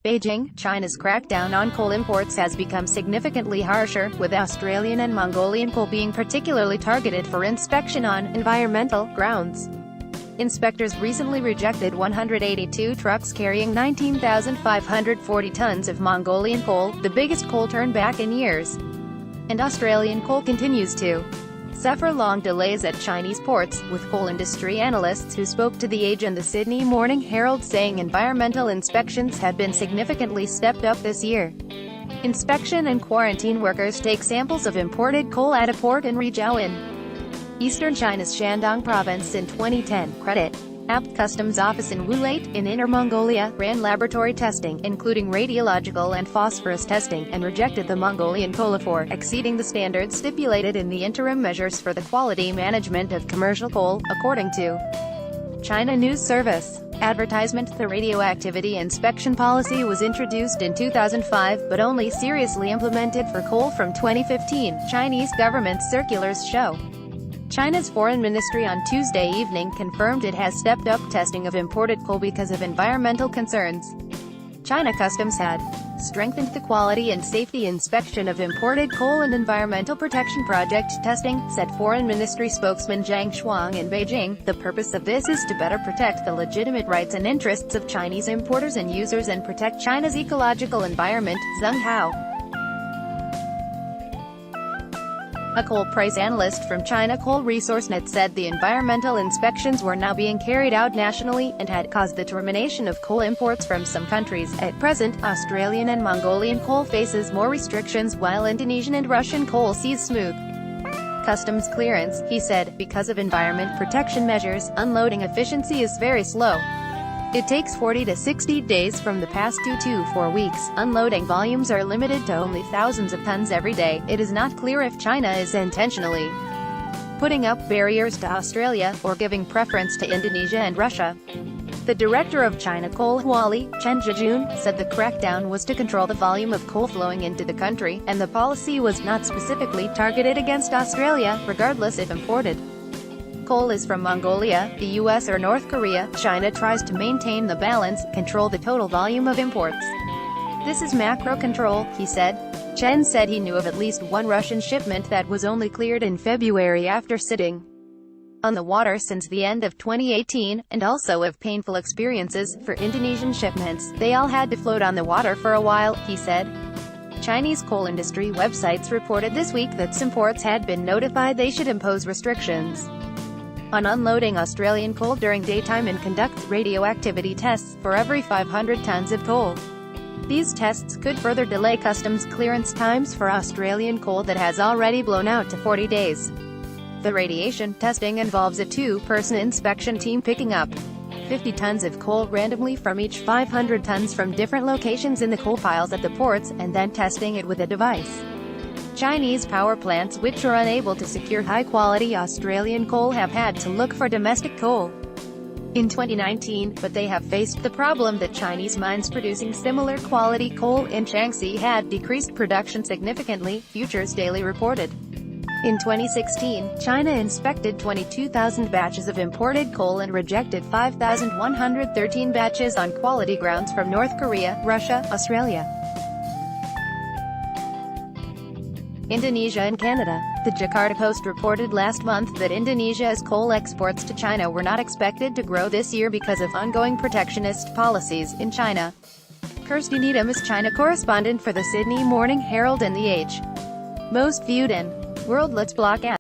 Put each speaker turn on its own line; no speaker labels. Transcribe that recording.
Beijing, China's crackdown on coal imports has become significantly harsher, with Australian and Mongolian coal being particularly targeted for inspection on environmental grounds. Inspectors recently rejected 182 trucks carrying 19,540 tons of Mongolian coal, the biggest coal turnback in years. And Australian coal continues to suffer long delays at Chinese ports, with coal industry analysts who spoke to The Age and the Sydney Morning Herald saying environmental inspections had been significantly stepped up this year. Inspection and quarantine workers take samples of imported coal at a port in Rizhao in eastern China's Shandong province in 2010. Credit Apt Customs Office in Wulate, in Inner Mongolia, ran laboratory testing, including radiological and phosphorus testing, and rejected the Mongolian coal for exceeding the standards stipulated in the interim measures for the quality management of commercial coal, according to China News Service. Advertisement. The radioactivity inspection policy was introduced in 2005, but only seriously implemented for coal from 2015, Chinese government circulars show. China's foreign ministry on Tuesday evening confirmed it has stepped up testing of imported coal because of environmental concerns. China Customs had strengthened the quality and safety inspection of imported coal and environmental protection project testing, said Foreign Ministry spokesman Zhang Shuang in Beijing. The purpose of this is to better protect the legitimate rights and interests of Chinese importers and users and protect China's ecological environment, Zheng Hao, a coal price analyst from China Coal Resource Net, said the environmental inspections were now being carried out nationally, and had caused the termination of coal imports from some countries. At present, Australian and Mongolian coal faces more restrictions, while Indonesian and Russian coal sees smooth customs clearance, he said. Because of environment protection measures, unloading efficiency is very slow. It takes 40 to 60 days from the past 2 to 4 weeks. Unloading volumes are limited to only thousands of tons every day. It is not clear if China is intentionally putting up barriers to Australia, or giving preference to Indonesia and Russia. The director of China Coal, Huali, Chen Zhijun, said the crackdown was to control the volume of coal flowing into the country, and the policy was not specifically targeted against Australia, regardless if imported coal is from Mongolia, the US or North Korea. China tries to maintain the balance, control the total volume of imports. This is macro control, he said. Chen said he knew of at least one Russian shipment that was only cleared in February after sitting on the water since the end of 2018, and also of painful experiences for Indonesian shipments. They all had to float on the water for a while, he said. Chinese coal industry websites reported this week that some ports had been notified they should impose restrictions on unloading Australian coal during daytime and conduct radioactivity tests for every 500 tons of coal. These tests could further delay customs clearance times for Australian coal that has already blown out to 40 days. The radiation testing involves a 2-person inspection team picking up 50 tons of coal randomly from each 500 tons from different locations in the coal piles at the ports, and then testing it with a device. Chinese power plants which are unable to secure high-quality Australian coal have had to look for domestic coal in 2019, but they have faced the problem that Chinese mines producing similar quality coal in Shaanxi had decreased production significantly, Futures Daily reported. In 2016, China inspected 22,000 batches of imported coal and rejected 5,113 batches on quality grounds from North Korea, Russia, Australia, Indonesia and Canada. The Jakarta Post reported last month that Indonesia's coal exports to China were not expected to grow this year because of ongoing protectionist policies in China. Kirsty Needham is China correspondent for the Sydney Morning Herald and The Age. Most viewed in World. Let's block at